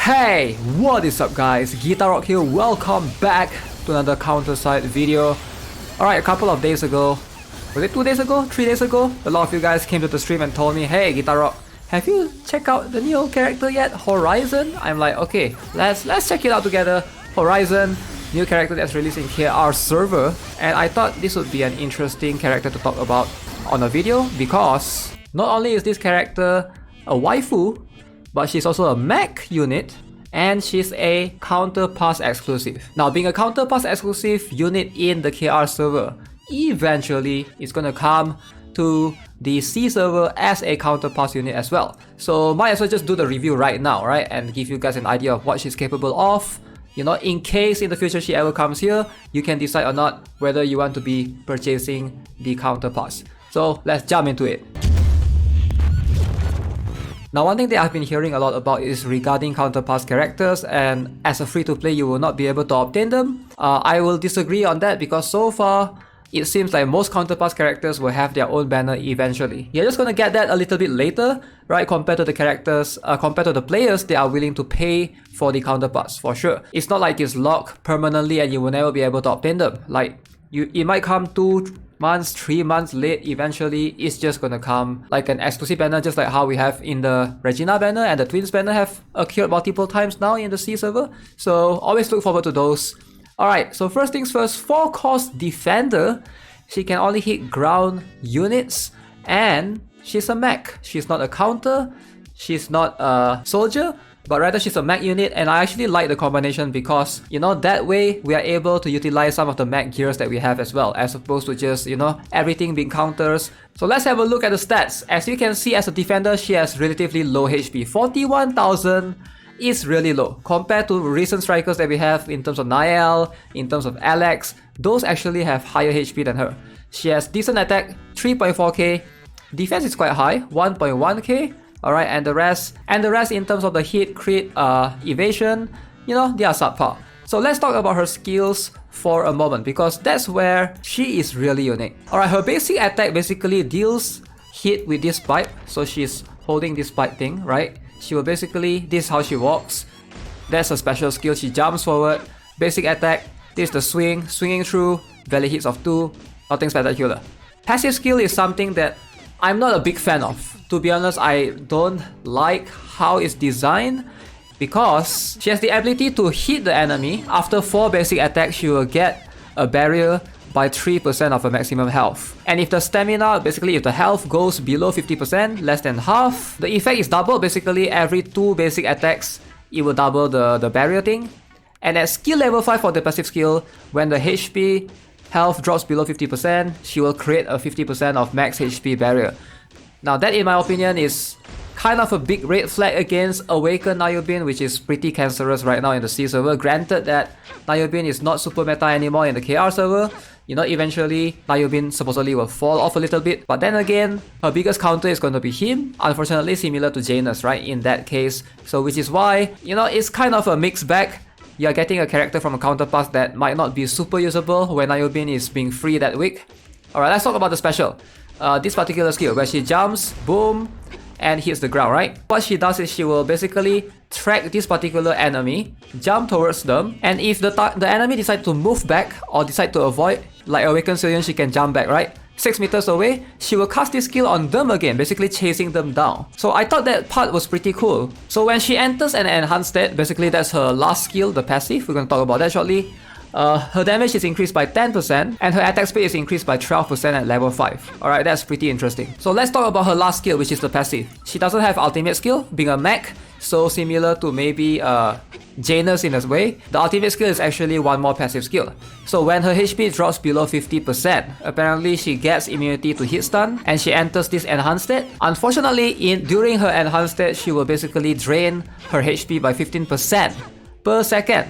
Hey, what is up guys? GuitarRock here, welcome back to another counter-side video. Alright, a couple of days ago, was it 2 days ago? 3 days ago? A lot of you guys came to the stream and told me, hey GuitarRock, have you checked out the new character yet? Horizon? I'm like, okay, let's check it out together. Horizon, new character that's released in KR server, and I thought this would be an interesting character to talk about on a video because not only is this character a waifu, but she's also a mech unit and she's a counter pass exclusive. Now, being a counter pass exclusive unit in the KR server, eventually it's gonna come to the C server as a counter pass unit as well. So might as well just do the review right now, right? And give you guys an idea of what she's capable of. You know, in case in the future she ever comes here, you can decide or not whether you want to be purchasing the counter pass. So let's jump into it. Now, one thing that I've been hearing a lot about is regarding counterpass characters, and as a free-to-play you will not be able to obtain them. I will disagree on that because so far it seems like most counterpass characters will have their own banner eventually. You're just gonna get that a little bit later, right? Compared to the characters, compared to the players, they are willing to pay for the counterpass for sure. It's not like it's locked permanently and you will never be able to obtain them. Like it might come 2 months, 3 months late. Eventually it's just gonna come like an exclusive banner, just like how we have in the Regina banner and the Twins banner have occurred multiple times now in the C server. So always look forward to those. Alright, so first things first, 4 cost defender. She can only hit ground units and she's a mech. She's not a counter, she's not a soldier, but rather she's a mech unit, and I actually like the combination because, you know, that way we are able to utilize some of the mech gears that we have as well, as opposed to just, you know, everything being counters. So let's have a look at the stats. As you can see, as a defender, she has relatively low HP. 41,000 is really low compared to recent strikers that we have in terms of Niall, in terms of Alex. Those actually have higher HP than her. She has decent attack, 3.4k. Defense is quite high, 1.1k. Alright, and the rest in terms of the hit, crit, evasion, you know, they are subpar. So let's talk about her skills for a moment because that's where she is really unique. Alright, her basic attack basically deals hit with this pipe. So she's holding this pipe thing, right? She will basically, this is how she walks. That's a special skill, she jumps forward. Basic attack, this is the swing, swinging through, valid hits of 2, nothing spectacular. Passive skill is something that I'm not a big fan of. To be honest, I don't like how it's designed because she has the ability to hit the enemy. After 4 basic attacks, she will get a barrier by 3% of her maximum health. And if the stamina, basically if the health goes below 50%, less than half, the effect is doubled. Basically every 2 basic attacks, it will double the barrier thing. And at skill level 5 for the passive skill, when the HP health drops below 50%, she will create a 50% of max HP barrier. Now that, in my opinion, is kind of a big red flag against Awakened Nayobin, which is pretty cancerous right now in the C server. Granted that Nayobin is not super meta anymore in the KR server. You know, eventually Nayobin supposedly will fall off a little bit. But then again, her biggest counter is going to be him. Unfortunately, similar to Janus, right, in that case. So which is why, you know, it's kind of a mixed bag. You're getting a character from a counterpass that might not be super usable when Nayobin is being free that week. Alright, let's talk about the special. This particular skill where she jumps, boom, and hits the ground, right? What she does is she will basically track this particular enemy, jump towards them, and if the enemy decides to move back or decide to avoid, like Awakened Civilian, she can jump back, right? 6 meters away, she will cast this skill on them again, basically chasing them down. So I thought that part was pretty cool. So when she enters an enhanced state, basically that's her last skill, the passive, we're going to talk about that shortly. Her damage is increased by 10% and her attack speed is increased by 12% at level 5. Alright, that's pretty interesting. So let's talk about her last skill, which is the passive. She doesn't have ultimate skill, being a mech, so similar to maybe Janus in a way. The ultimate skill is actually one more passive skill. So when her HP drops below 50%, apparently she gets immunity to hit stun and she enters this enhanced state. Unfortunately, during her enhanced state, she will basically drain her HP by 15% per second.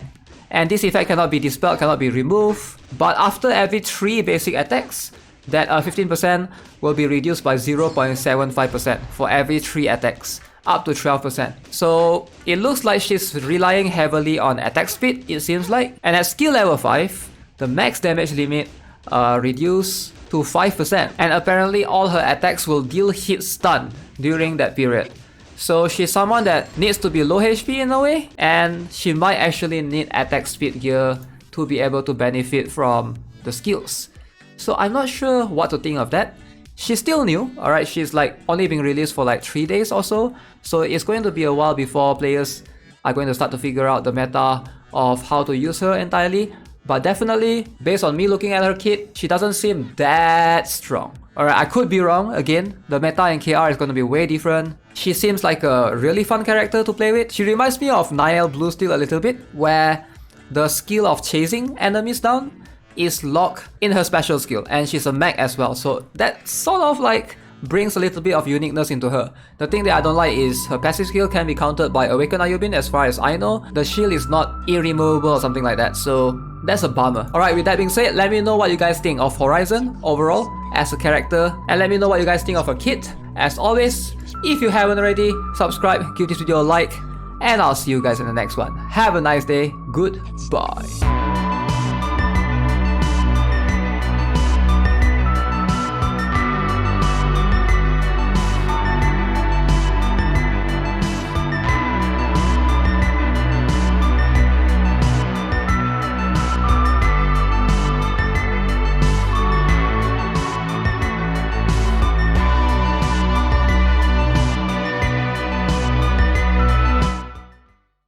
And this effect cannot be dispelled, cannot be removed. But after every 3 basic attacks, that 15% will be reduced by 0.75% for every 3 attacks, up to 12%. So it looks like she's relying heavily on attack speed, it seems like. And at skill level 5, the max damage limit reduced to 5%. And apparently all her attacks will deal hit stun during that period. So she's someone that needs to be low HP in a way, and she might actually need attack speed gear to be able to benefit from the skills. So I'm not sure what to think of that. She's still new, alright, she's like only been released for like 3 days or so it's going to be a while before players are going to start to figure out the meta of how to use her entirely. But definitely, based on me looking at her kit, she doesn't seem that strong. Alright, I could be wrong. Again, the meta in KR is going to be way different. She seems like a really fun character to play with. She reminds me of Niall Bluesteel a little bit, where the skill of chasing enemies down is locked in her special skill, and she's a mech as well, so that sort of like brings a little bit of uniqueness into her. The thing that I don't like is her passive skill can be countered by Awaken Ayubin. As far as I know, the shield is not irremovable or something like that, so that's a bummer. Alright, with that being said, let me know what you guys think of Horizon overall as a character, and let me know what you guys think of her kit. As always, if you haven't already, subscribe, give this video a like, and I'll see you guys in the next one. Have a nice day, goodbye.